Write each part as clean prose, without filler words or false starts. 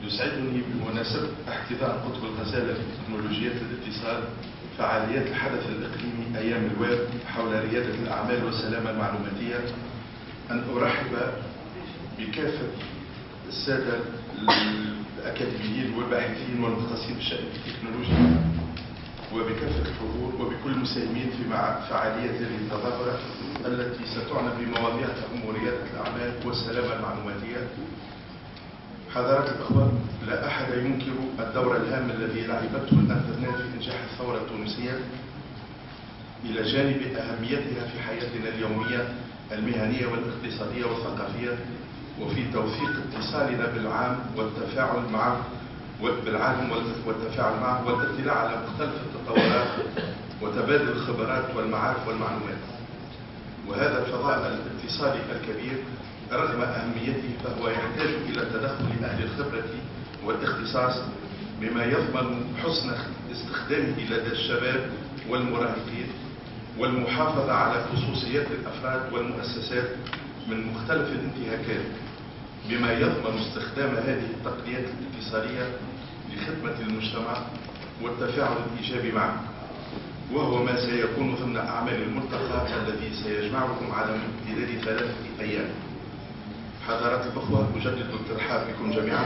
يسعدني بمناسبة احتضان قطب الغزالة في تكنولوجيات الاتصال فعاليات الحدث الإقليمي أيام الويب حول ريادة الأعمال والسلامة المعلوماتية أن أرحب بكافة السادة الأكاديميين والباحثين والمختصين بالشأن التكنولوجي وبكافة الحضور وبكل المساهمين في فعالية هذه التظاهرة التي ستعنى بمواضيع تهم ريادة الأعمال والسلامة المعلوماتية. حضرات الأخوة، لا أحد ينكر الدور الهام الذي لعبته الإنترنت في إنجاح الثورة التونسية إلى جانب أهميتها في حياتنا اليومية المهنية والاقتصادية والثقافية وفي توثيق اتصالنا بالعالم والتفاعل معه والاطلاع على مختلف التطورات وتبادل الخبرات والمعارف والمعلومات. وهذا الفضاء الاتصالي الكبير رغم أهميته فهو يحتاج إلى تدخل أهل الخبرة والاختصاص بما يضمن حسن استخدامه لدى الشباب والمراهقين والمحافظة على خصوصيات الأفراد والمؤسسات من مختلف الانتهاكات، بما يضمن استخدام هذه التقنيات الاتصالية لخدمة المجتمع والتفاعل الإيجابي معه، وهو ما سيكون ضمن أعمال الملتقى الذي سيجمعكم على امتداد 3 أيام. حضرات الأخوة، أجدد الترحاب بكم جميعا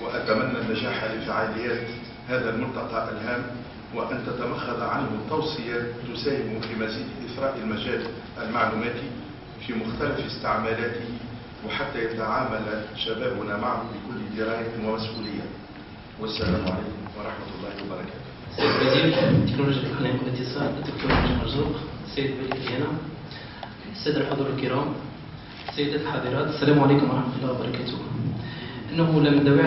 وأتمنى النجاح لفعاليات هذا الملتقى الهام وأن تتمخض عنه توصيات تساهم في مزيد إثراء المجال المعلوماتي في مختلف استعمالاته وحتى يتعامل شبابنا معه بكل دراية ومسؤولية. والسلام عليكم ورحمة الله وبركاته. سيد وزير تكنولوجيا الإعلام والاتصال الدكتور نجم مرزوق، سيد ولي ديانا، السادة الحضور الكرام، سيدات الحاضرات، السلام عليكم ورحمة الله وبركاته. إنه لمن دواعي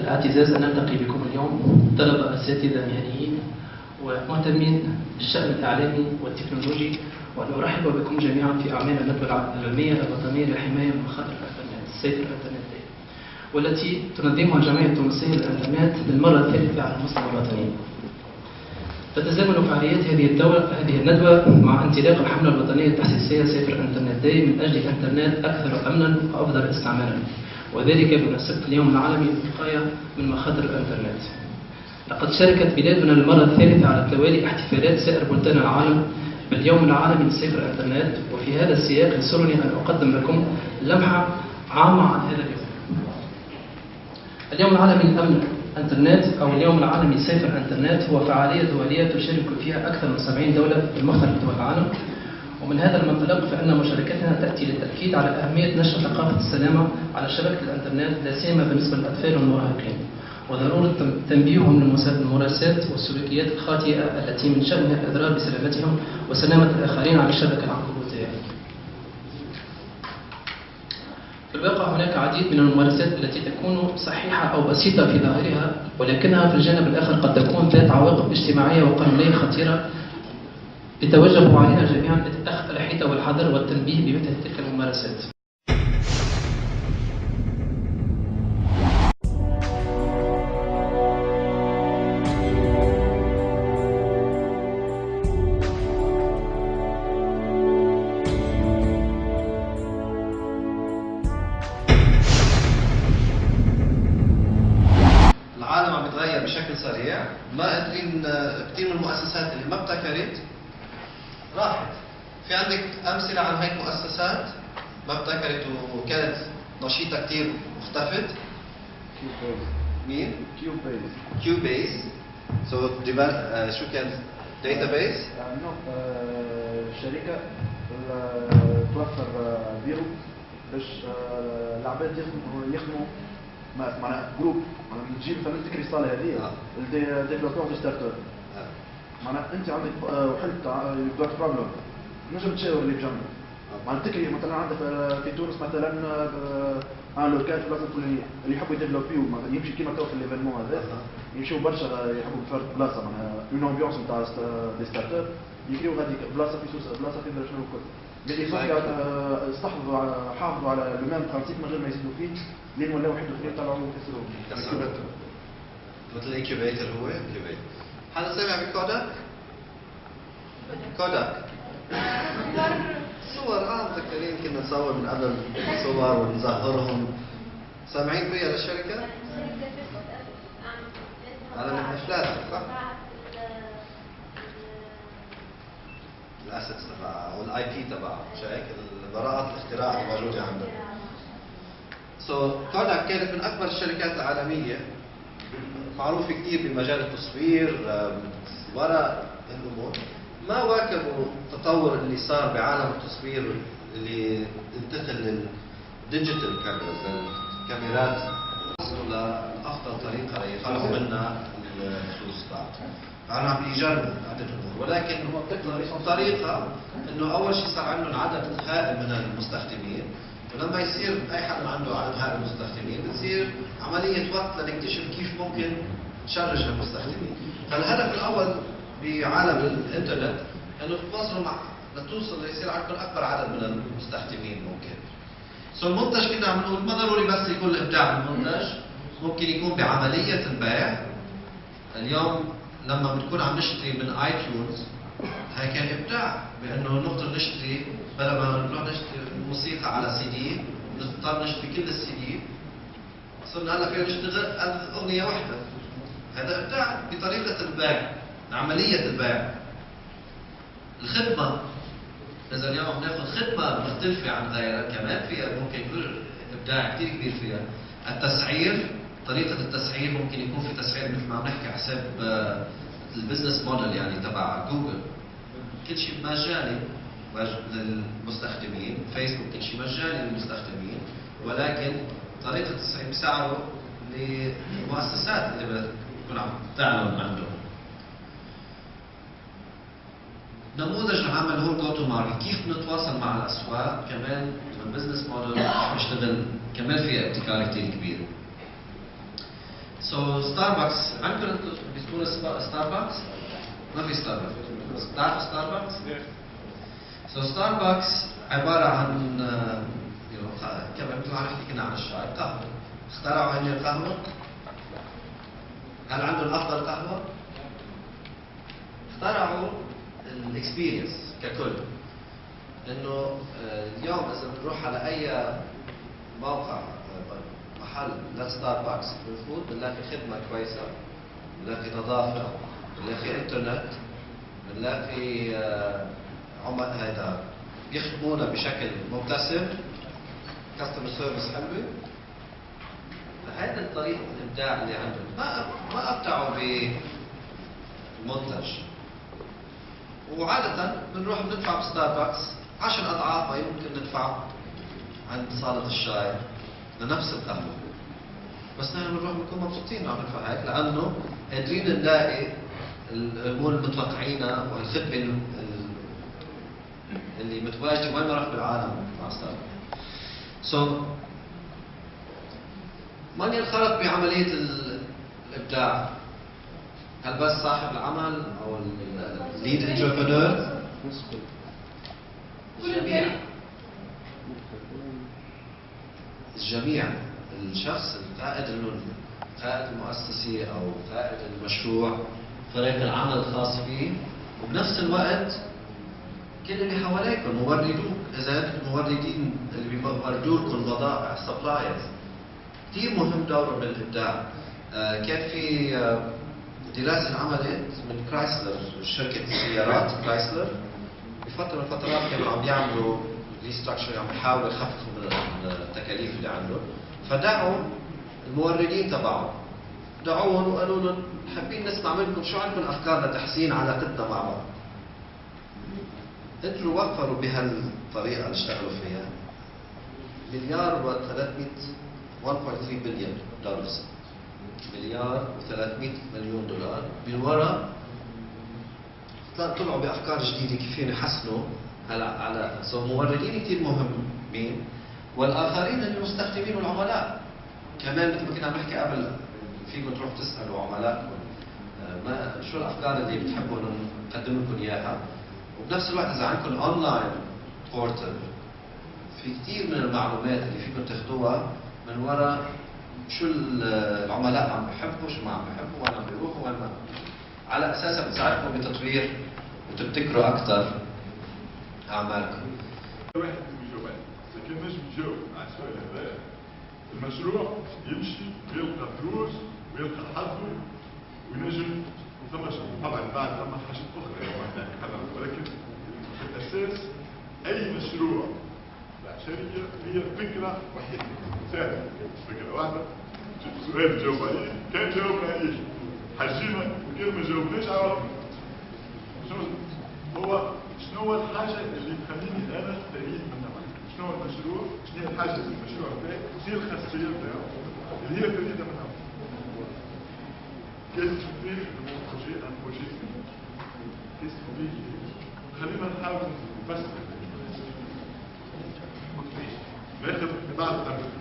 الاعتزاز أن نلتقي بكم اليوم طلبة أساتذة مهنيين ومهتمين بالشأن الإعلامي والتكنولوجي، وأن أرحب بكم جميعا في أعمال الندوة العلمية الوطنية للحماية من مخاطر الإنترنت سيف الإنترنت داي، والتي تنظمها الجمعية التونسية للإنترنت للمرة الثالثة على المستوى الوطني. تتزامن فعاليات هذه الندوة مع انطلاق الحملة الوطنية التحسيسية سيف الإنترنت داي من أجل الإنترنت أكثر أمنا وأفضل استعمالا، وذلك بمناسبة اليوم العالمي للوقاية من مخاطر الإنترنت. لقد شاركت بلادنا للمرة الثالثة على التوالي احتفالات سائر بلدان العالم باليوم العالمي لسيف الإنترنت، وفي هذا السياق يسرني أن أقدم لكم لمحة عامة عن هذا اليوم. اليوم العالمي للأمن الإنترنت أو اليوم العالمي لسيف الإنترنت هو فعالية دولية تشارك فيها أكثر من 70 دولة في مختلف دول العالم، ومن هذا المنطلق فإن مشاركتنا تأتي للتأكيد على أهمية نشر ثقافة السلامة على شبكة الإنترنت لا سيما بالنسبة للأطفال والمراهقين، وضرورة تنبيههم للممارسات والسلوكيات الخاطئة التي من شأنها الإضرار بسلامتهم وسلامة الآخرين على الشبكة العنكبوتية. في الواقع هناك عديد من الممارسات التي تكون صحيحة أو بسيطة في ظاهرها، ولكنها في الجانب الآخر قد تكون ذات عواقب اجتماعية وقانونية خطيرة يتوجب علينا جميعا أخذ الحيطة والحذر والتنبيه بمثل تلك الممارسات. العالم عم يتغير بشكل سريع، ما قادرين كثير من المؤسسات اللي ما ابتكرت راحت. في عندك أمثلة عن هيك مؤسسات ما ابتكرت وكانت نشيطة كثير واختفت. مين؟ كيوبيز. شو كانت؟ داتابيز؟ شركة توفر بيرو باش العباد يخدموا معناها جروب، معناها تجيب فهمت كريستال هذه الديفلوبور دو ستارتر. معناها انت عندك وحلت دوت بروبلم نجم تشاور اللي بجنبك. معناها تكري مثلا عندك في تونس مثلا ان لوكال في بلاصه الفلانيه اللي يحبوا يديفلوبيو يمشي كيما تو في ليفينمون هذا، يمشيو برشا يحبوا في بلاصه معناها اون امبيونس نتاع دي ستارتر، يكريو غاديك بلاصه في سوسه بلاصه في شنو الكل اللي استحفظوا حافظوا على لو ميم برانسيب من غير ما يزيدوا فيه لين ولاو واحد اخرين طلعوا يكسروه. مثل الانكيوبيتر هو انكيوبيتر. حدا سمع بكوداك؟ كوداك صور متذكرين كنا نصور من قبل صور ونظهرهم. سامعين فيها للشركة؟ على الافلاس صح؟ الاسيتس تبعها والاي بي تبعها مش هيك؟ براءة الاختراع الموجودة عندهم. كوداك كانت من اكبر الشركات العالمية معروفة كثير بمجال التصوير وراء الامور. ما واكبوا التطور اللي صار بعالم التصوير اللي انتقل للديجيتال كاميرا، الكاميرات وصلوا لافضل طريقه ليطلعوا منها الفلوس تاعتهم. فانا عم يجربوا عده امور ولكن الطريقه انه اول شيء صار عندهم عدد هائل من المستخدمين، ولما يصير اي حدا عنده عدد هائل من المستخدمين بتصير عمليه وقت لنكتشف كيف ممكن نشرج المستخدمين. فالهدف الاول بعالم الانترنت انه تتواصلوا مع لتوصل ليصير عندكم اكبر عدد من المستخدمين ممكن. المنتج كنا عم نقول ما ضروري بس يكون الابداع بالمنتج، ممكن يكون بعمليه البيع. اليوم لما بنكون عم نشتري من اي تيونز هي كان ابداع بانه نقدر نشتري بدل ما نروح نشتري موسيقى على سي دي نضطر نشتري كل السي دي، صرنا هلا فينا نشتغل اغنيه واحده. هذا ابداع بطريقه البيع، عمليه البيع. الخدمه إذا اليوم بناخذ خدمة مختلفة عن غيرها كمان فيها ممكن يكون إبداع كثير كبير فيها. التسعير، طريقة التسعير ممكن يكون في تسعير مثل ما عم نحكي حساب البزنس موديل يعني تبع جوجل. كل شيء مجاني للمستخدمين، فيسبوك كل شيء مجاني للمستخدمين، ولكن طريقة التسعير بسعره للمؤسسات اللي بتكون عم تعلن عندهم. نموذج العمل هو الجو تو ماركت، كيف بنتواصل مع الاسواق كمان البزنس موديل بيشتغل كمان فيها ابتكار كثير كبير. ستاربكس عندكم انتم بتقولوا ستاربكس؟ ما في ستاربكس. بتعرفوا ستاربكس؟ ستاربكس عباره عن كمان مثل ما نحكي كنا عن الشاي، قهوه. اخترعوا هن القهوه؟ هل عندهم افضل قهوه؟ اخترعوا الاكسبيرينس ككل. انه اليوم اذا بنروح على اي موقع محل للستاربكس بنفوت بنلاقي خدمه كويسه، بنلاقي نظافه، بنلاقي انترنت، بنلاقي هذا يخدمونا بشكل مبتسم، كاستمر سيرفيس حلوه. فهذا الطريقه الابداع اللي عندهم ما ابدعوا بمنتج. وعادة بنروح بندفع بستاربكس 10 أضعاف ما يمكن ندفع عند صالة الشاي لنفس القهوة. بس نحن بنروح بنكون مبسوطين عم ندفع هيك لأنه قادرين نلاقي الأمور المتوقعينها والخدمة اللي متواجدة وين ما رحت بالعالم مع ستاربكس. من ينخرط بعملية الإبداع؟ هل بس صاحب العمل او الليد انتربرنور؟ الجميع. الشخص القائد قائد المؤسسة او قائد المشروع، فريق العمل الخاص فيه، وبنفس الوقت كل اللي حواليكم موردوك. اذا انتم موردين اللي بيوردوا لكم بضائع سبلايرز كثير مهم دورهم بالابداع. كان في دراسة عملت من كرايسلر، شركة السيارات كرايسلر، بفترة من الفترات كانوا عم يعملوا ريستراكشر، عم يحاولوا يخففوا من التكاليف اللي عندهم، فدعوا الموردين تبعهم، دعوهم وقالوا لهم حابين نسمع منكم شو عندكم افكار لتحسين علاقتنا مع بعض. قدروا وفروا بهالطريقة اللي اشتغلوا فيها مليار و300 1.3 بليون دولار، مليار و300 مليون دولار من وراء طلعوا بافكار جديده كيف يحسنوا على موردين كثير مهمين، والاخرين المستخدمين والعملاء كمان. مثل ما كنا عم نحكي قبل، فيكم تروحوا تسالوا عملائكم شو الافكار اللي بتحبوا نقدم لكم اياها، وبنفس الوقت اذا عندكم اونلاين بورتال في كثير من المعلومات اللي فيكم تاخذوها من وراء شو العملاء عم بحبوا، شو ما عم بحبوا، وين عم بيروحوا، وين ما، على اساسها بتساعدكم بتطوير وتبتكروا اكثر اعمالكم. واحد من الجواب، اذا كان نجم يجاوب على السؤال هذا المشروع يمشي ويلقى فلوس ويلقى حظه وينجم طبعا بعد ثم حاجات اخرى ولكن في الاساس اي مشروع شركه هي فكره وحيده سهله، فكره واحده. سؤال تجاوب عليه، كان جاوبنا عليه حجينا وكان ما جاوبناش عرفنا شنو هو الحاجه اللي تخليني انا فريد منها، شنو هو المشروع، شنو هي الحاجه اللي المشروع بتاعي، شنو هي الخاصيه بتاعه اللي هي فريده منها. Qu'est-ce que tu fais de mon projet un projet unique? Qu'est-ce que tu fais? خلينا نحاول نفسر ناخذ بعض الأمثلة.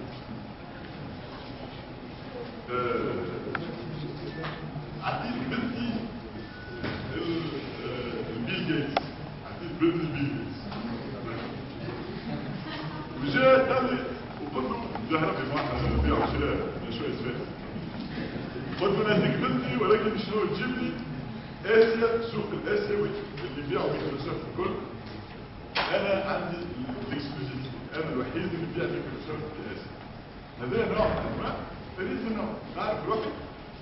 عطيت بنتي البيل جيتس، عطيت بنتي البيل جيتس وجاء قال لي وقلت له جهربي معنا نبيع وشراء من شوية سباق، قلت له نهديك بنتي ولكن شنو تجيب لي اسيا، السوق الاسيوي اللي يبيعوا مايكروسوفت الكل. انا عندي الاكسكلوزيفيتي، انا الوحيد اللي بيبيع مايكروسوفت في اسيا. هذا نوع من انواع فريد من نوع، نعرف روحي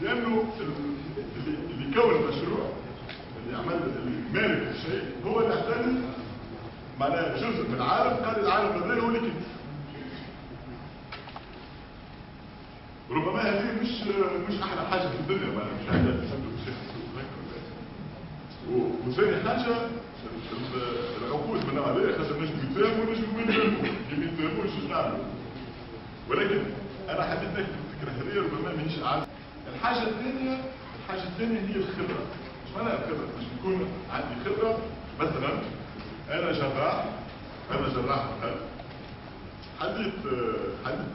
لانه اللي كون المشروع اللي عمل اللي مالك الشيء هو اللي اعتنى معناها جزء من العالم، قال العالم هذا هو اللي كنت. ربما هذه مش احلى حاجه في الدنيا، ما مش عندها تسبب شيء وثاني حاجه العقود من هذا خاطر نجم يتفاهموا ونجم ما يتفاهموش، اللي ما يتفاهموش شو نعملوا. ولكن انا حبيت نكتب الفكره هذه ربما ماهيش عادة. الحاجه الثانيه هي الخبره. مش معناها الخبره، باش يكون عندي خبره. مثلا انا جراح القلب، حديت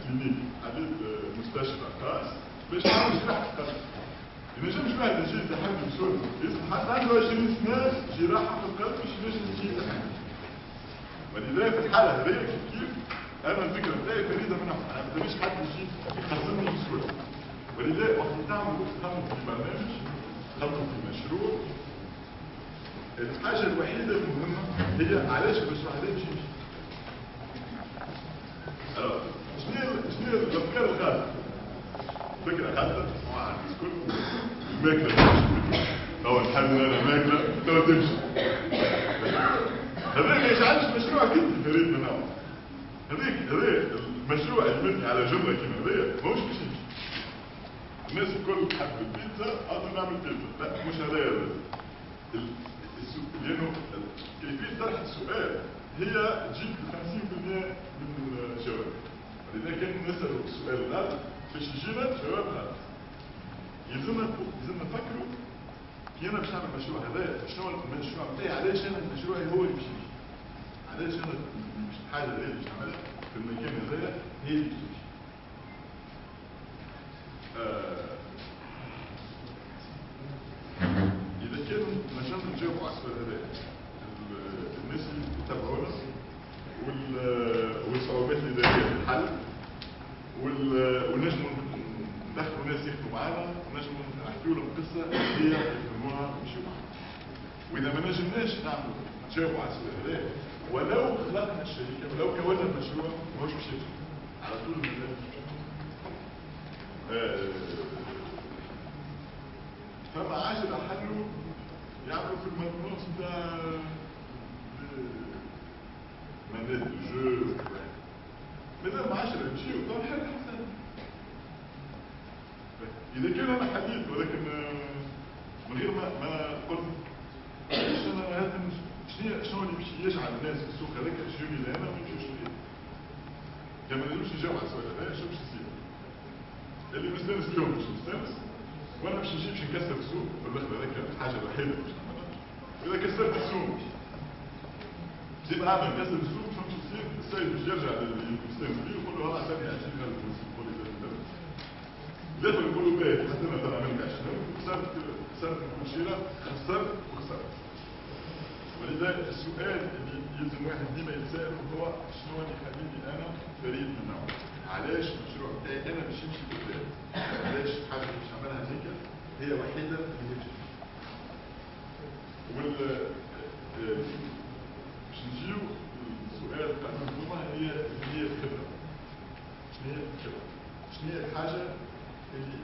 كلينيك، حديت مستشفى خاص باش نعمل جراحه القلب. ما ينجمش واحد يجي يتحمل بسهوله، يصبح عنده 20 سنه جراحه في القلب باش يجي يتحمل. ولذلك في الحاله هذه كيف انا الفكره بتاعي فريده منها، ما تقدرش حد يجي يخزنني بسهوله. ولذلك وقت تعمل تخمم في برنامج، تخمم في مشروع، الحاجه الوحيده المهمه هي علاش المشروع هذا يمشي. شنو هي الافكار الغاليه؟ فكره غاليه واحد الكل الماكله او نحل انا ماكله تو تمشي. هذا ما يجعلش مشروع جدي فريد من نوعه. هذا المشروع اللي مبني على جمله كيما هذايا ماهوش باش يمشي. الناس الكل تحب البيتزا، اقدر نعمل بيتزا، لا مش هذايا. لانه كيفيه طرح السؤال هي تجيب 50% من الجواب. لذلك كان نسأل السؤال غلط باش يجينا جواب غلط. يلزمنا نفكروا كي انا باش نعمل المشروع هذايا، شنو المشروع بتاعي، علاش انا المشروع هو اللي باش يمشي، علاش انا مش الحاجه اللي باش نعملها في المكان هذايا هي اللي باش تمشي. اذا كان نجم نجاوبوا على السؤال هذايا الناس اللي يتابعونا والصعوبات الاداريه في الحل، ونجموا ندخلوا ناس يخدموا معانا، ونجموا نحكيوا لهم قصه هي يفهموها ويمشيوا معانا. واذا ما نجمناش نجاوبوا على السؤال هذا، ولو خلقنا الشركه ولو كونا المشروع ماهوش باش يمشي على طول المدى. فما 10 حلوا يعملوا في المضمون بتاع منات الجو، مادام 10 يمشيوا طول حل احسن. اذا كان انا حديث ولكن من غير ما قلت شنو اللي يمشي يجعل الناس في السوق هذاك يجوني لهنا وما يمشيوش لهنا. كان ما نجمش نجاوب على السؤال هذا شو باش يصير؟ اللي مستانس اليوم مش مستانس، وانا باش نجي باش نكسر السوق في الاخر هذاك الحاجه الوحيده اللي باش نعملها. واذا كسرت السوق زي ما عمل كسر السوق شنو باش يصير؟ السيد باش يرجع للمستانس بيه ويقول له والله عطاني 20,000 فلوس يقول لي يدخل يقول له باهي حتى انا عملت 20 خسرت كل شيء، خسرت وخسرت. ولذا السؤال اللي يلزم واحد ديما يتساءل هو شنو اللي يخليني انا فريد من نوعه؟ علاش المشروع بتاعي انا باش يمشي قدام؟ علاش حاجه باش نعملها هيك هي وحيده اللي يمشي باش نجيو السؤال تاع المنظومه هي الخبره. شنو هي الخبره؟ شنو هي الحاجه اللي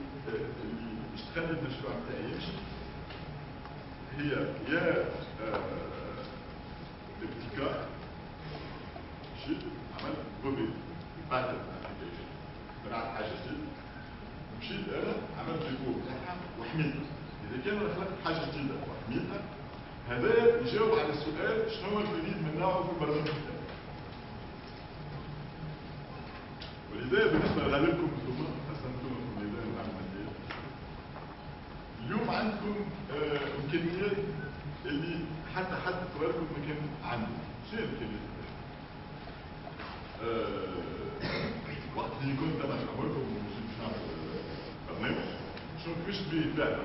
باش تخلي المشروع بتاعي يمشي؟ هي يا الابتكار، شيء عمل بوبي باترن ابلكيشن، بنعرف حاجه جديده مشيت انا عملت الكود بتاعها وحميتها. اذا كان انا خلقت حاجه جديده وحميتها هذا يجاوب على السؤال شنو هو الجديد من نوعه في البرنامج بتاعي. ولذا بالنسبه لغالبكم انتم قسمتونا في الميدان العمليه اليوم عندكم امكانيات اللي حتى حد قبلكم ما كان عنده. شنو الامكانيات؟ وقت اللي كنت انا عمركم مش نعمل برنامج شنو كيفاش تبيه فعلا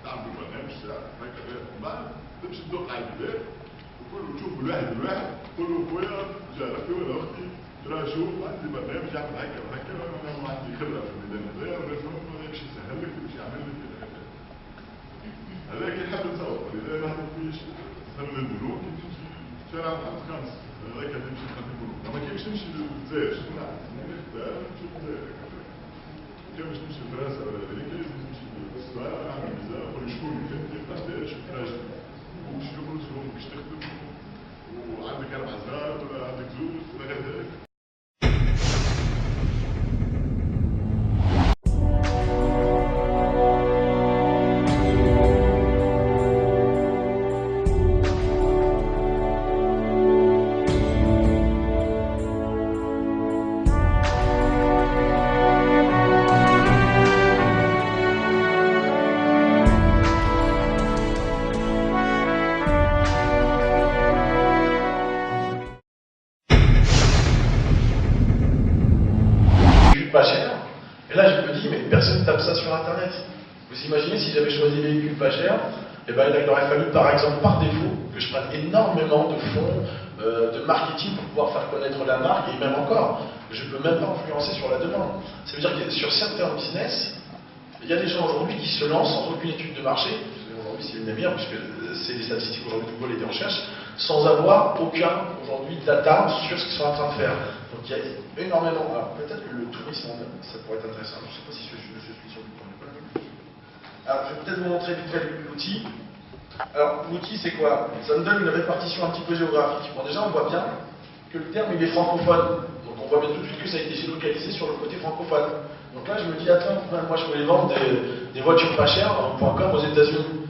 تعملوا برنامج هكذا ومن بعد تمشي تدق على الباب وكل تشوف الواحد تقول له خويا جارتي ولا اختي ترى شوف عندي برنامج يعمل هكا وهكا وانا ما عندي خبره في الميدان هذايا والرسول يمشي يسهل لك ويمشي يعمل لك كذا هكذا. هذاك يحب نصور ولذا نهضر فيه ثمن البنوك تمشي شارع محمد خامس هذاك تمشي تخدم البنوك اما كيفاش تمشي للجزائر شنو نعرف نختار نمشي للجزائر كيفاش نمشي لفرنسا ولا امريكا لازم نمشي للسفاره نعمل فيزا نقول شكون انت قداش راجل ومش فلوسهم باش تخدم وعندك 4 صغار ولا عندك زوج ولا غير ذلك. Pas cher. Et là, je me dis, mais personne ne tape ça sur Internet. Vous imaginez si j'avais choisi des véhicules pas chers, eh ben, il aurait fallu, par exemple, par défaut, que je prenne énormément de fonds de marketing pour pouvoir faire connaître la marque, et même encore, je ne peux même pas influencer sur la demande. Ça veut dire que sur certains business, il y a des gens aujourd'hui qui se lancent sans aucune étude de marché, aujourd'hui c'est une des meilleures, puisque c'est des statistiques aujourd'hui de Google et des recherches, sans avoir aucun aujourd'hui data sur ce qu'ils sont en train de faire. Donc il y a énormément. Alors peut-être que le tourisme, ça pourrait être intéressant. Je ne sais pas si je suis sur le point. Alors je vais peut-être vous montrer vite fait l'outil. Alors l'outil c'est quoi? Ça nous donne une répartition un petit peu géographique. Bon déjà on voit bien que le terme il est francophone. Donc on voit bien tout de suite que ça a été géolocalisé sur le côté francophone. Donc là je me dis attends, moi je voulais vendre des voitures pas chères en .com aux États-Unis.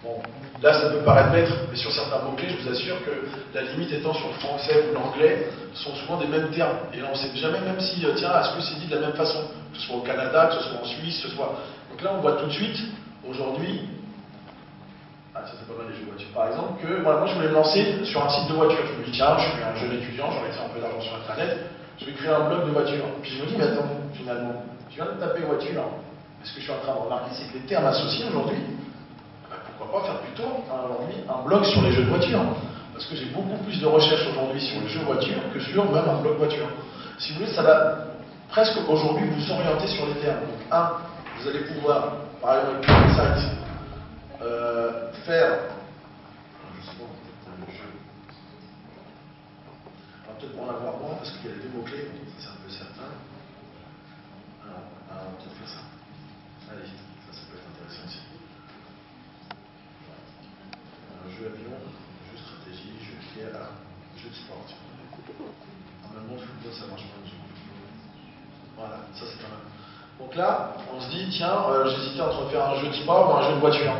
Bon, là ça peut paraître bête, mais sur certains mots-clés, je vous assure que la limite étant sur le français ou l'anglais, sont souvent des mêmes termes. Et là on ne sait jamais même si, tiens, est-ce que c'est dit de la même façon, que ce soit au Canada, que ce soit en Suisse, que ce soit... Donc là on voit tout de suite, aujourd'hui, ah ça c'est pas mal les jeux de voitures, par exemple, que voilà, moi je voulais me lancer sur un site de voiture. Je me dis tiens, je suis un jeune étudiant, j'aurais un peu d'argent sur Internet, je vais créer un blog de voiture. Puis je me dis, mais attends, finalement, je viens de taper voiture, est-ce que je suis en train de remarquer, c'est que les termes associés aujourd'hui, pourquoi pas faire plutôt aujourd'hui un blog sur les jeux de voiture, parce que j'ai beaucoup plus de recherches aujourd'hui sur les jeux de voiture que sur même un blog voiture. Si vous voulez, ça va presque aujourd'hui vous orienter sur les termes. Donc vous allez pouvoir, par exemple avec Insight, faire, je sais pas, le jeu, on va peut-être en avoir moins parce qu'il y a les deux mots-clés, ça c'est un peu certain. Alors, on va peut-être faire ça. Allez, ça peut être intéressant aussi. Jeu avion, jeu stratégie, jeu guerre, jeu de sport. Normalement, le football, ça marche pas du tout. Voilà, ça c'est pas mal. Donc là, on se dit, tiens, j'hésitais entre faire un jeu de sport ou un jeu de voiture.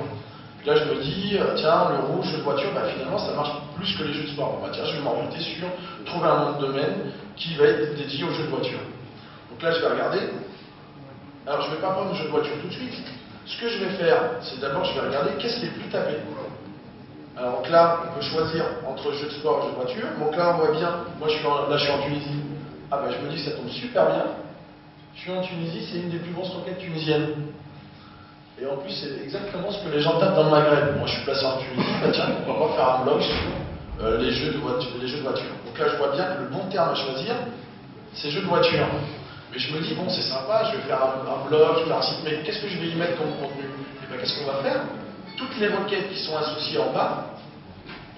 Puis là, je me dis, tiens, le rouge, jeu de voiture, bah, finalement, ça marche plus que les jeux de sport. Bah, tiens, je vais m'orienter sur trouver un autre domaine qui va être dédié aux jeux de voiture. Donc là, je vais regarder. Alors, je ne vais pas prendre le jeu de voiture tout de suite. Ce que je vais faire, c'est d'abord, je vais regarder qu'est-ce qui est le plus tapé. Alors donc là, on peut choisir entre jeu de sport et jeu de voiture. Donc là, on voit bien, moi je suis en Tunisie. Ah ben je me dis que ça tombe super bien. Je suis en Tunisie, c'est une des plus grosses requêtes tunisiennes. Et en plus, c'est exactement ce que les gens tapent dans le Maghreb. Moi je suis placé en Tunisie, bah tiens, pourquoi pas faire un blog les jeux de voiture. Donc là, je vois bien que le bon terme à choisir, c'est jeux de voiture. Mais je me dis, bon, c'est sympa, je vais faire un blog, je vais faire un site, mais qu'est-ce que je vais y mettre comme contenu? Et bien, qu'est-ce qu'on va faire? Toutes les requêtes qui sont associées en bas,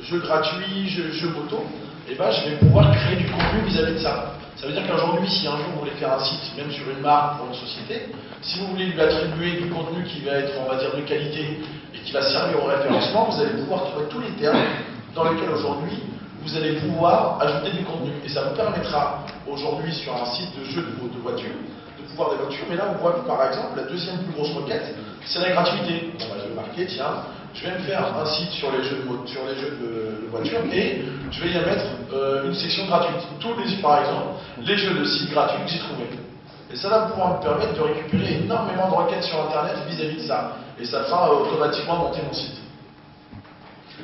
jeux gratuits, jeux moto, et ben, je vais pouvoir créer du contenu vis-à-vis de ça. Ça veut dire qu'aujourd'hui, si un jour vous voulez faire un site, même sur une marque, pour une société, si vous voulez lui attribuer du contenu qui va être, on va dire, de qualité et qui va servir au référencement, vous allez pouvoir trouver tous les termes dans lesquels aujourd'hui vous allez pouvoir ajouter du contenu. Et ça vous permettra aujourd'hui sur un site de jeux de voitures, de pouvoir des voitures. Mais là, on voit que par exemple, la deuxième plus grosse requête, c'est la gratuité. Bon, bah, je vais marquer, tiens, je vais me faire un site sur les jeux de voitures et je vais y mettre une section gratuite. Par exemple, les jeux de sites gratuits que j'ai trouvés. Et ça va pouvoir me permettre de récupérer énormément de requêtes sur Internet vis-à-vis de ça. Et ça fera automatiquement monter mon site.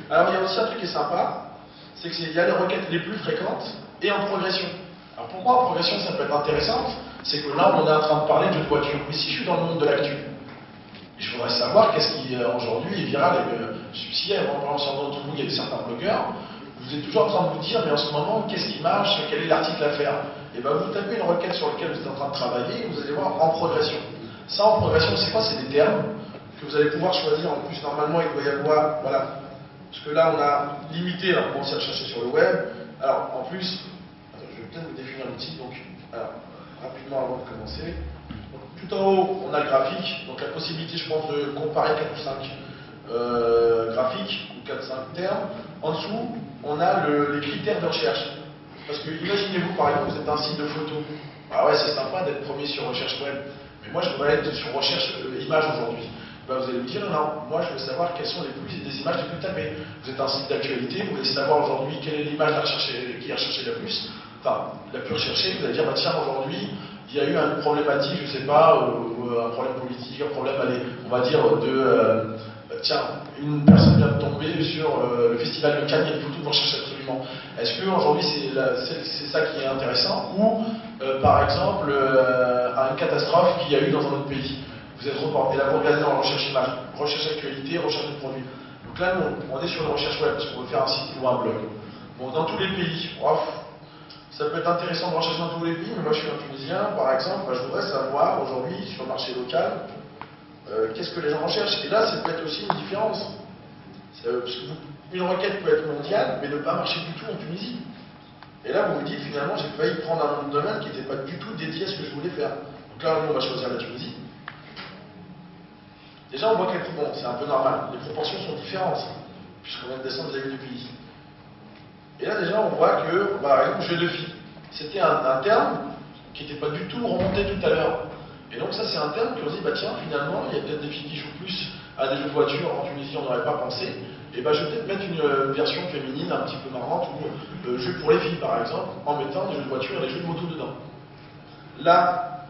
Alors, il y a aussi un truc qui est sympa, c'est qu'il y a les requêtes les plus fréquentes et en progression. Alors pourquoi en progression ça peut être intéressant? C'est que là on est en train de parler de voiture. Mais si je suis dans le monde de l'actu, je voudrais savoir qu'est-ce qui aujourd'hui est viral. Si par exemple d'entre vous, il y a certains blogueurs, vous êtes toujours en train de vous dire, mais en ce moment, qu'est-ce qui marche, quel est l'article à faire? Et bien vous tapez une requête sur laquelle vous êtes en train de travailler et vous allez voir en progression. Ça en progression, c'est quoi? C'est des termes que vous allez pouvoir choisir. En plus, normalement, il doit y avoir, voilà. Parce que là, on a limité, alors commencer à chercher sur le web. Alors, en plus, attends, je vais peut-être vous définir l'outil. Donc, alors, rapidement avant de commencer. Donc, tout en haut, on a le graphique. Donc, la possibilité, je pense, de comparer 4 ou 5 graphiques ou 4-5 termes. En dessous, on a les critères de recherche. Parce que, imaginez-vous, par exemple, vous êtes un site de photos. Ah ouais, c'est sympa d'être premier sur recherche web. Mais moi, je voudrais être sur recherche image aujourd'hui. Ben, vous allez me dire, non, moi je veux savoir quelles sont des images les plus tapées. Vous êtes un site d'actualité, vous voulez savoir aujourd'hui quelle est l'image qui est recherchée la plus, enfin, la plus recherchée, vous allez dire, bah, tiens, aujourd'hui, il y a eu une problématique, je ne sais pas, un problème politique, un problème, allez, on va dire, tiens, une personne vient de tomber sur le festival de Cannes, il y a une photo que vous recherchez absolument. Est-ce qu'aujourd'hui c'est ça qui est intéressant, ou par exemple, une catastrophe qu'il y a eu dans un autre pays? Vous êtes reporté, là vous regardez dans la recherche image, recherche actualité, recherche de produits. Donc là, nous, on est sur une recherche web parce qu'on veut faire un site ou un blog. Bon, dans tous les pays, ça peut être intéressant de rechercher dans tous les pays, mais moi je suis un Tunisien, par exemple, je voudrais savoir aujourd'hui sur le marché local, qu'est-ce que les gens recherchent. Et là, ça peut être aussi une différence. Parce que une requête peut être mondiale, mais ne pas marcher du tout en Tunisie. Et là, vous vous dites, finalement, j'ai failli prendre un domaine qui n'était pas du tout dédié à ce que je voulais faire. Donc là, nous, on va choisir la Tunisie. Déjà, on voit que c'est un peu normal. Les proportions sont différentes, puisqu'on vient de descendre vis-à-vis du pays. Et là, déjà, on voit que, par exemple, jeu de filles. C'était un terme qui n'était pas du tout remonté tout à l'heure. Et donc, ça, c'est un terme qu'on se dit, bah tiens, finalement, il y a peut-être des filles qui jouent plus à des jeux de voiture. En Tunisie, on n'aurait pas pensé. Et bah, je vais peut-être mettre une version féminine un petit peu marrante, ou jeu pour les filles, par exemple, en mettant des jeux de voiture et des jeux de moto dedans. Là,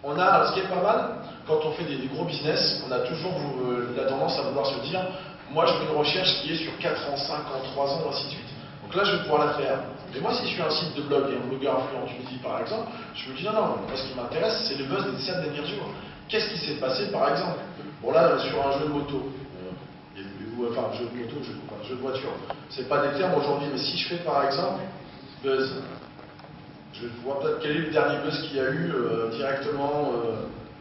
on a, ce qui est pas mal, quand on fait des gros business, on a toujours la tendance à vouloir se dire, moi je fais une recherche qui est sur 4 ans, 5 ans, 3 ans, ainsi de suite. Donc là je vais pouvoir la faire. Mais moi si je suis un site de blog et un blogueur influent en Tunisie par exemple, je me dis non, moi ce qui m'intéresse c'est le buzz des 7 derniers jours. Qu'est-ce qui s'est passé par exemple? Bon là sur un jeu de moto, enfin jeu de moto, jeu de voiture, c'est pas des termes aujourd'hui, mais si je fais par exemple buzz, je vois peut-être quel est le dernier buzz qu'il y a eu directement.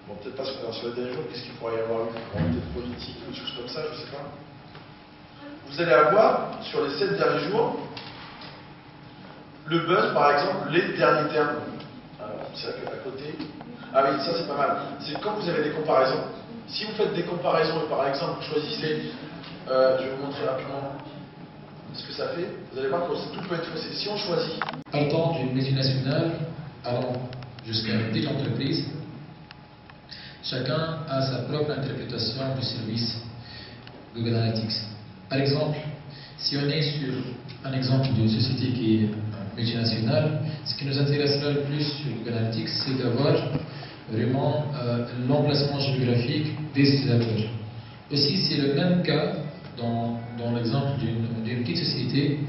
Bon, peut-être pas sur les derniers jours, qu'est-ce qu'il pourrait y avoir eu? Peut-être politique ou des choses comme ça, je sais pas. Vous allez avoir, sur les 7 derniers jours, le buzz, par exemple, les derniers termes. Alors, c'est vrai qu'à côté... Ah oui, ça c'est pas mal. C'est quand vous avez des comparaisons. Si vous faites des comparaisons et par exemple, vous choisissez... je vais vous montrer rapidement ce que ça fait. Vous allez voir que tout peut être faussé. Si on choisit... Partant d'une multinationale, allant jusqu'à une petite entreprise, chacun a sa propre interprétation du service Google Analytics. Par exemple, si on est sur un exemple d'une société qui est multinationale, ce qui nous intéressera le plus sur Google Analytics, c'est d'avoir vraiment l'emplacement géographique des utilisateurs. Aussi, c'est le même cas dans l'exemple d'une petite société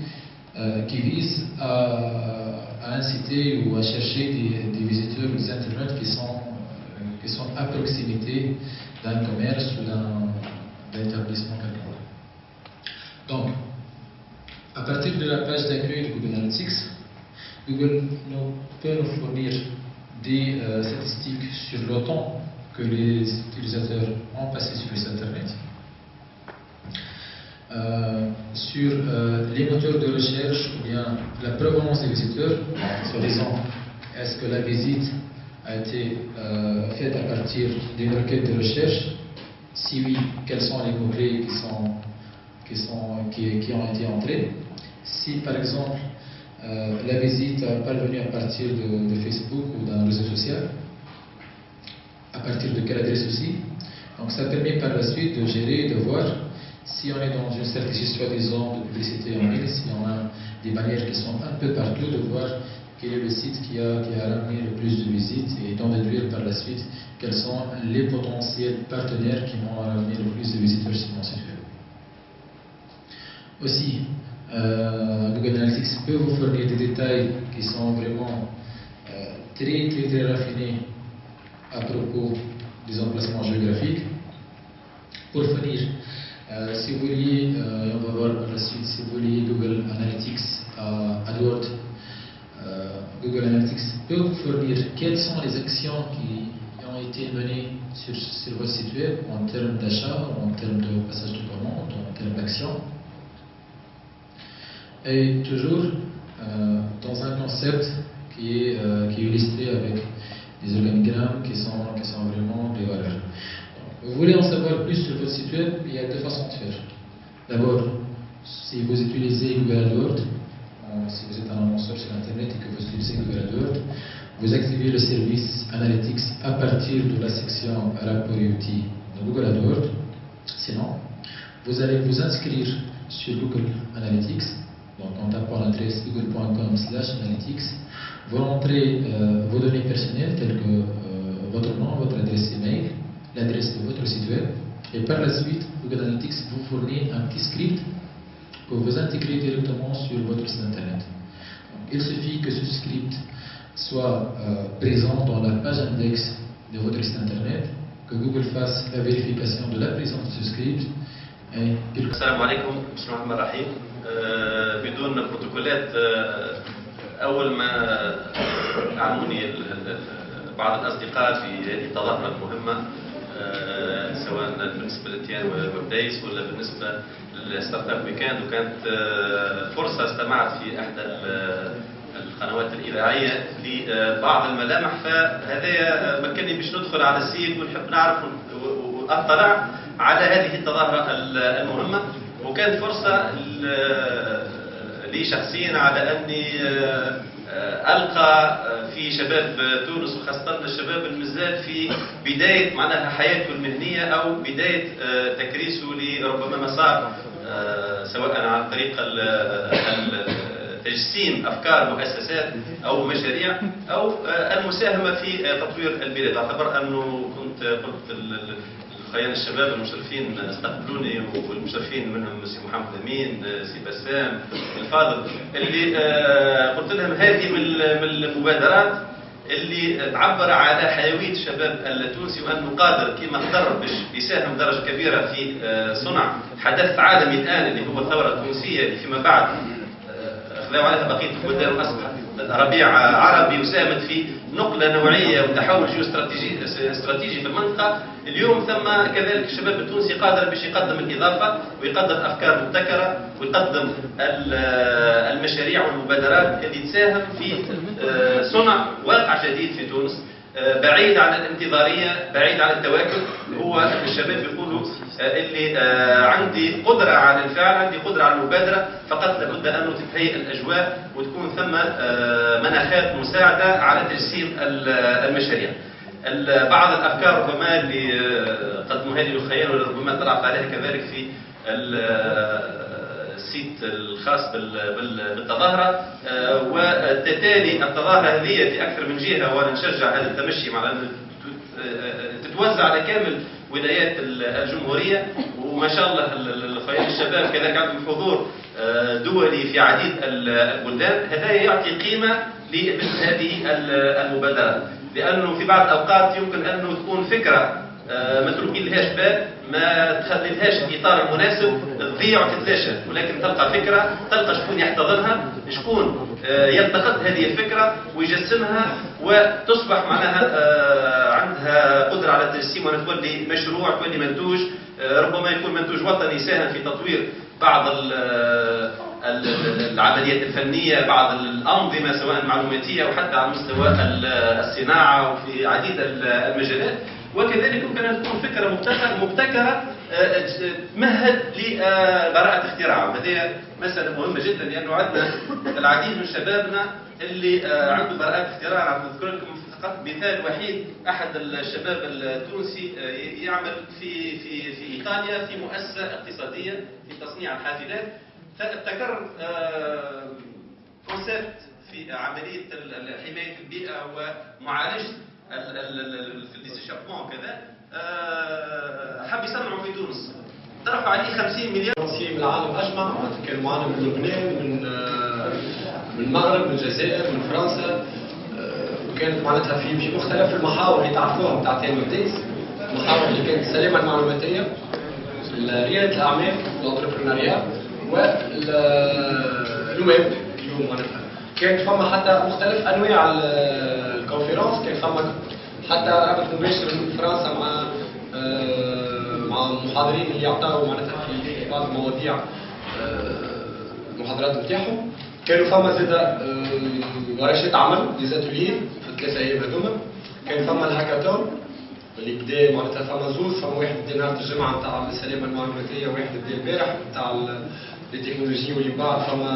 qui vise à inciter ou à chercher des visiteurs ou des internautes qui sont à proximité d'un commerce ou d'un établissement quelconque. Donc, À partir de la page d'accueil de Google Analytics, Google peut nous fournir des statistiques sur le temps que les utilisateurs ont passé sur le site internet, sur les moteurs de recherche ou bien la provenance des visiteurs, soi-disant est-ce que la visite a été faite à partir d'une requête de recherche, si oui, quels sont les mots-clés qui ont été entrés, si par exemple la visite est parvenue à partir de Facebook ou d'un réseau social, à partir de quelle adresse aussi. Donc ça permet par la suite de gérer et de voir si on est dans une stratégie soi-disant de publicité en ligne, si on a des bannières qui sont un peu partout, de voir quel est le site qui a ramené le plus de visites et d'en déduire par la suite quels sont les potentiels partenaires qui vont ramener le plus de visiteurs sur mon site web. Aussi, Google Analytics peut vous fournir des détails qui sont vraiment très raffinés à propos des emplacements géographiques. Pour finir, si vous liez, on va voir par la suite, si vous liez Google Analytics à AdWords, Google Analytics peut vous fournir quelles sont les actions qui ont été menées sur votre site web en termes d'achat, en termes de passage de commande, en termes d'actions. Et toujours dans un concept qui est illustré avec des organigrammes qui sont vraiment des valeurs. Donc, vous voulez en savoir plus sur votre site web, il y a deux façons de faire. D'abord, si vous utilisez Google AdWords, si vous êtes un annonceur sur Internet et que vous utilisez Google AdWords, vous activez le service Analytics à partir de la section Rapport et outils de Google AdWords. Sinon, vous allez vous inscrire sur Google Analytics. Donc en tapant l'adresse google.com/analytics, vous rentrez vos données personnelles telles que votre nom, votre adresse email, l'adresse de votre site web, et par la suite, Google Analytics vous fournit un petit script pour vous intégrer directement sur votre site internet. Donc, il suffit que ce script soit présent dans la page index de votre site internet, que Google fasse la vérification de la présence de ce script. السلام عليكم، بسم الله الرحمن الرحيم. بدون بروتوكولات، أول ما أعلموني بعض الأصدقاء في هذه التظاهرة المهمة، سواء بالنسبة للتيان وبدايس ولا بالنسبة للستارت اب ويكاند، وكانت فرصة استمعت في أحد القنوات الإذاعية لبعض الملامح، فهذا مكنني باش ندخل على السيت ونحب نعرف وأطلع على هذه التظاهرة المهمة. وكانت فرصة لي شخصيا على أني ألقى في شباب تونس وخاصة الشباب المازال في بداية معناها حياته المهنية أو بداية تكريسه لربما مسار، سواء عن طريق تجسيم أفكار مؤسسات أو مشاريع أو المساهمة في تطوير البلاد. أعتبر أنه كنت قلت خيال الشباب المشرفين استقبلوني، والمشرفين منهم سي محمد امين، سي بسام الفاضل، اللي قلت لهم هذه من المبادرات اللي تعبر على حيويه الشباب التونسي، وانه قادر كما قدر باش يساهم درجه كبيره في صنع حدث عالمي الان اللي هو الثوره التونسيه، اللي فيما بعد خذوا عليها بقيه البلدان واصبحت ربيع عربي، وساهمت في نقله نوعيه وتحول استراتيجي في المنطقه. اليوم ثم كذلك الشباب التونسي قادر باش يقدم الإضافة ويقدم أفكار مبتكرة ويقدم المشاريع والمبادرات اللي تساهم في صنع واقع جديد في تونس، بعيد عن الانتظارية، بعيد عن التواكل. هو الشباب يقولوا اللي عندي قدرة على الفعل، عندي قدرة على المبادرة، فقط لابد أن تتهيئ الأجواء وتكون ثم مناخات مساعدة على تجسيم المشاريع. بعض الافكار ربما اللي قدموها لي الخيال وربما طلعت عليها كذلك في السيت الخاص بالتظاهره، وتتالي التظاهره هذه في اكثر من جهه، وانا نشجع هذا التمشي مع ان تتوزع على كامل ولايات الجمهوريه، وما شاء الله الخيال الشباب كذلك عندهم حضور دولي في عديد البلدان. هذا يعطي قيمه لمثل هذه المبادرات، لأنه في بعض الأوقات يمكن أنه تكون فكرة متروكين لها شباب ما تخليلهاش الاطار المناسب تضيع وتتلاشى، ولكن تلقى فكره، تلقى شكون يحتضنها، شكون يلتقط هذه الفكره ويجسمها وتصبح معناها عندها قدره على التجسيم وتولي مشروع، تولي منتوج، ربما يكون منتوج وطني يساهم في تطوير بعض العمليات الفنيه، بعض الانظمه سواء المعلوماتيه وحتى على مستوى الصناعه وفي عديد المجالات. وكذلك يمكن ان تكون فكره مبتكره تمهد لبراءه اختراع، وهذه مساله مهمه جدا لانه عندنا العديد من شبابنا اللي عنده براءه اختراع. أنا اذكر لكم فقط مثال وحيد، احد الشباب التونسي يعمل في ايطاليا في مؤسسه اقتصاديه في تصنيع الحافلات، فابتكر كونسيبت في عمليه حمايه البيئه ومعالجه في الاستشفاء وكذا، حب يصنعوا في تونس، طرحوا عليه 50 مليار من العالم اجمع، كانوا معنا من لبنان، من المغرب، من الجزائر، من فرنسا، وكانت معناتها في مختلف المحاور اللي تعرفوها نتاع تيموتيز، المحاور اللي كانت السلامه المعلوماتيه، رياده الاعمال والانتربرونيا والويب. اليوم معناتها كانت فما حتى مختلف انواع الكونفرنس، كان فما حتى رابط مباشر من فرنسا مع المحاضرين اللي يعطوا معناتها في بعض المواضيع المحاضرات نتاعهم. كانوا فما زاد ورشات عمل ديزاتولي في الثلاثه ايام هذوما. كان فما الهاكاثون اللي بدا معناتها فما زوز، فما واحد بدا نهار الجمعه نتاع السلامه المعلوماتيه، وواحد بدا البارح نتاع التكنولوجي، واللي بعد فما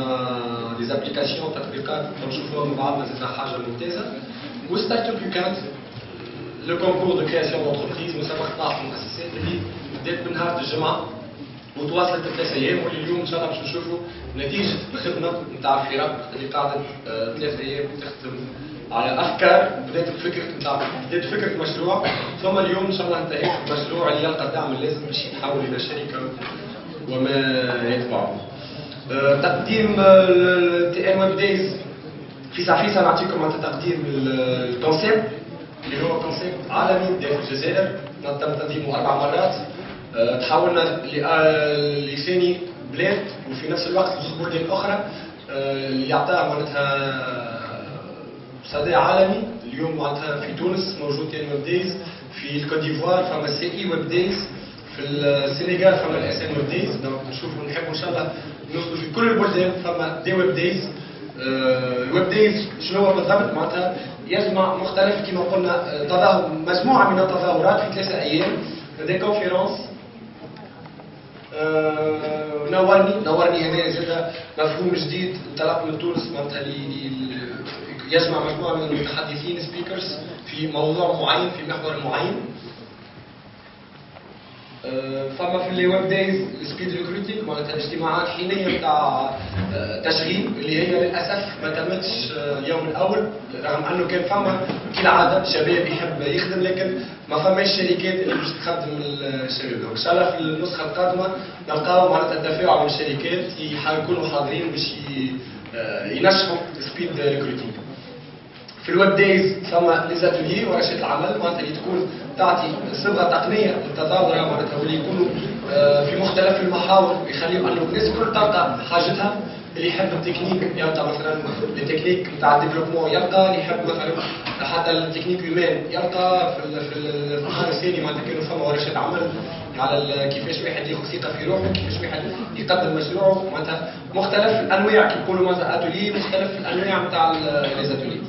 ديزابليكاسيون تطبيقات نشوفوها من بعضنا زاد حاجه ممتازه. وستارت اب يوكانت لو كونكور دو كرياسيون دونتربريز، مسابقه طرح المؤسسات اللي بدات من نهار الجمعه وتواصلت ثلاث ايام، واللي اليوم ان شاء الله باش نشوفوا نتيجه الخدمه نتاع الفرق اللي قاعده ثلاث ايام تخدم على افكار. بدات فكره مشروع، ثم اليوم ان شاء الله انتهيت بمشروع اللي يلقى الدعم اللازم باش يتحول الى شركه وما يتبعه. تقديم التي ان ويب دايز في ساعه نعطيكم تقديم الكونسيبت اللي هو كونسيبت عالمي داخل الجزائر، تم تنظيمه 4 مرات. تحولنا لثاني بلاد وفي نفس الوقت لزوج بلدان اخرى اللي يعطيها معناتها صدى عالمي. اليوم معناتها في تونس موجود تي ان ويب دايز، في الكوت ديفوار فما سي اي ويب دايز، في السنغال فما الاس ان ويب دايز. دونك نشوفوا نحبوا ان شاء الله نوصلوا في كل البلدان فما دي ويب دايز. الويب دايز شنو هو بالضبط؟ معناتها يجمع مختلف كما قلنا مجموعه من التظاهرات في 3 ايام، دي كونفيرونس. نورني هنا زاد مفهوم جديد انطلق من تونس، معناتها يجمع مجموعه من المتحدثين سبيكرز في موضوع معين في محور معين. فما في الويب دايز سبيد ريكروتينغ، معناتها الاجتماعات حينيه نتاع تشغيل اللي هي للاسف ما تمتش اليوم الاول، رغم انه كان فما كالعاده شباب يحب يخدم، لكن ما فماش شركات اللي باش تخدم الشباب. ان شاء الله في النسخه القادمه نلقاو معناتها التفاعل من الشركات يكونوا حاضرين باش ينشطوا سبيد ريكروتينغ. في الويب دايز فما ليزاتولي ورشات العمل، معناتها اللي تكون تعطي صبغه تقنيه للتظاهره، معناتها واللي يكونوا في مختلف المحاور، يخليوا انه الناس الكل تلقى حاجتها. اللي يحب التكنيك يلقى مثلا التكنيك نتاع الديفلوبمون، يلقى اللي يحب مثلا حتى التكنيك هيومان يلقى في النهار الثاني. معناتها كانوا فما ورشات عمل على كيفاش واحد ياخذ ثقه في روحه، كيفاش واحد يقدم مشروعه، معناتها مختلف الانواع كي نقولوا معناتها اتولي، مختلف الانواع نتاع ليزاتولي.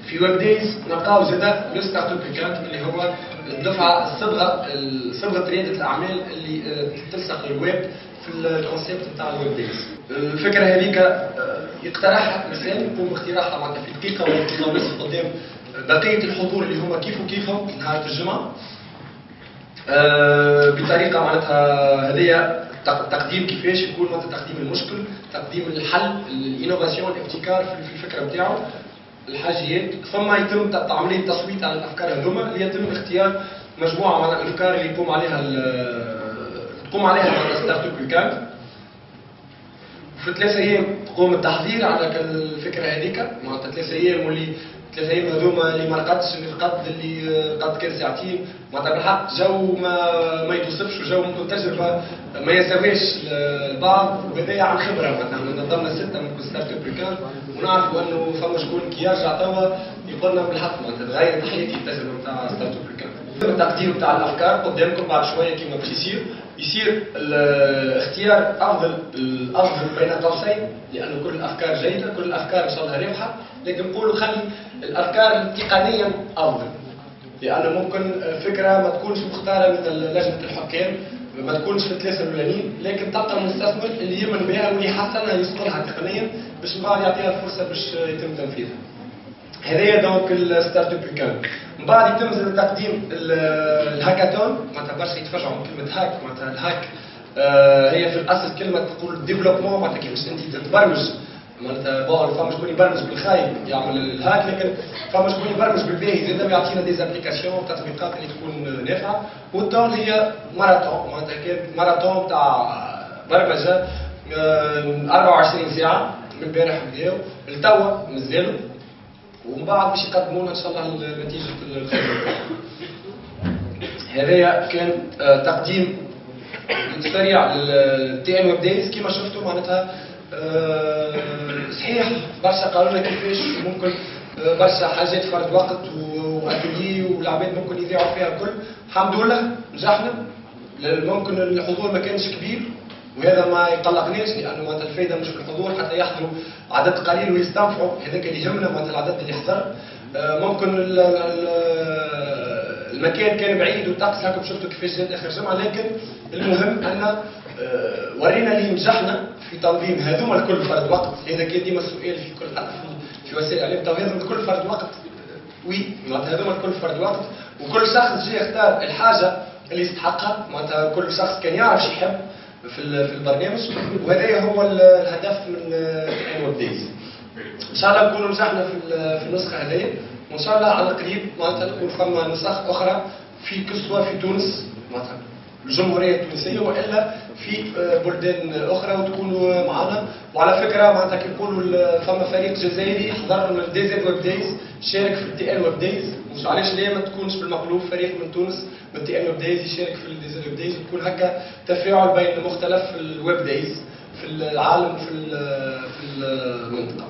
في ويب دايز نلقاو زاده لو ستارت اب ويكاند اللي هو الدفعه صبغه رياده الاعمال اللي تلصق الويب في الكونسيبت نتاع الويب دايز. الفكره هذيك يقترحها انسان يقوم باختراعها معناتها في دقيقه ولا دقيقه ونصف قدام بقيه الحضور اللي هما كيفهم نهار الجمعه، بطريقه معناتها هذيا تقديم كيفاش يكون معناتها تقديم المشكل، تقديم الحل، الانوفاسيون، الابتكار في الفكره نتاعو، الحاجيات. ثم يتم عمليه التصويت على الافكار هذوما، اللي يتم اختيار مجموعه من الافكار اللي تقوم عليها ستارت اب ويكاند. في 3 ايام تقوم التحضير على الفكره هذيك، معناتها 3 ايام واللي 3 ايام هذوما اللي ما رقدش، اللي رقد، اللي رقد كان ساعتين، معناتها بالحق جو ما يتوصفش، وجو ممكن تجربه ما يساويش البعض، وهذايا عن خبره. مثلا نظمنا 6 من ستارت اب بريكان، ونعرفوا انه فما شكون كي يرجع توا يقول لنا بالحق معناتها تغيرت حياتي التجربه نتاع ستارت اب بريكان. التقديم نتاع الافكار قدامكم بعد شويه كيما باش يصير اختيار الافضل بين قوسين، لانه كل الافكار جيده، كل الافكار ان شاء الله رابحه، لكن نقولوا خلي الافكار تقنيا افضل، لانه ممكن فكره ما تكونش مختاره من لجنه الحكام، ما تكونش في ال3 الاولانيين، لكن تلقى المستثمر اللي يؤمن بها واللي يحسنها يصقلها تقنيا باش من بعد يعطيها الفرصه باش يتم تنفيذها. هذايا دونك الستارت اب بريكان. من بعد يتم تقديم الهاكاثون، معناتها برشا يتفرجوا من كلمه هاك، معناتها الهاك هي في الاصل كلمه تقول ديفلوبمون، معناتها كيفاش انت تتبرمج، معناتها فما شكون يبرمج بالخايب يعمل الهاك، لكن فما شكون يبرمج بالباهي زاد ويعطينا ديزابليكاسيون وتطبيقات اللي تكون نافعه. والدون هي ماراثون، معناتها كانت ماراثون تاع برمجه 24 ساعه من البارح بداو لتوا مازالوا، ومن بعد باش يقدموا لنا ان شاء الله نتيجه الخدمه. هذايا كان تقديم سريع للتي ان ويب دايز. كما شفتوا معناتها صحيح برشا قالوا لنا كيفاش ممكن برشا حاجات فرد وقت واتولي والعباد ممكن يذيعوا فيها الكل. الحمد لله نجحنا. ممكن الحضور ما كانش كبير وهذا ما يقلقناش، لانه معناتها الفائده مش في الحضور، حتى يحضروا عدد قليل ويستنفعوا، هذاك اللي يهمنا معناتها العدد اللي حضر. ممكن المكان كان بعيد والطقس هكا شفتوا كيفاش جات اخر جمعه، لكن المهم ان ورينا اللي نجحنا في تنظيم هذوما الكل فرد وقت. هذا كان ديما السؤال في كل في وسائل الاعلام، تو هذوما الكل فرد وقت، وي معناتها هذوما الكل فرد وقت، وكل شخص جاي يختار الحاجه اللي يستحقها، معناتها كل شخص كان يعرف شو يحب في البرنامج، وهذا هو الهدف من تي ويب دايز. ان شاء الله نكونوا نجحنا في النسخه هذه، وان شاء الله على قريب معناتها تكون فما نسخ اخرى في كسوة في تونس معناتها الجمهوريه التونسيه والا في بلدان اخرى وتكونوا معنا. وعلى فكره معناتها كي نقولوا فما فريق جزائري حضر من دي زد ويب دايز شارك في التي ان ويب دايز، مش علاش ليه ما تكونش بالمقلوب فريق من تونس من تي ان ويب دايز يشارك في الدي زد ويب دايز، وتكون هكا تفاعل بين مختلف الويب دايز في العالم في المنطقه.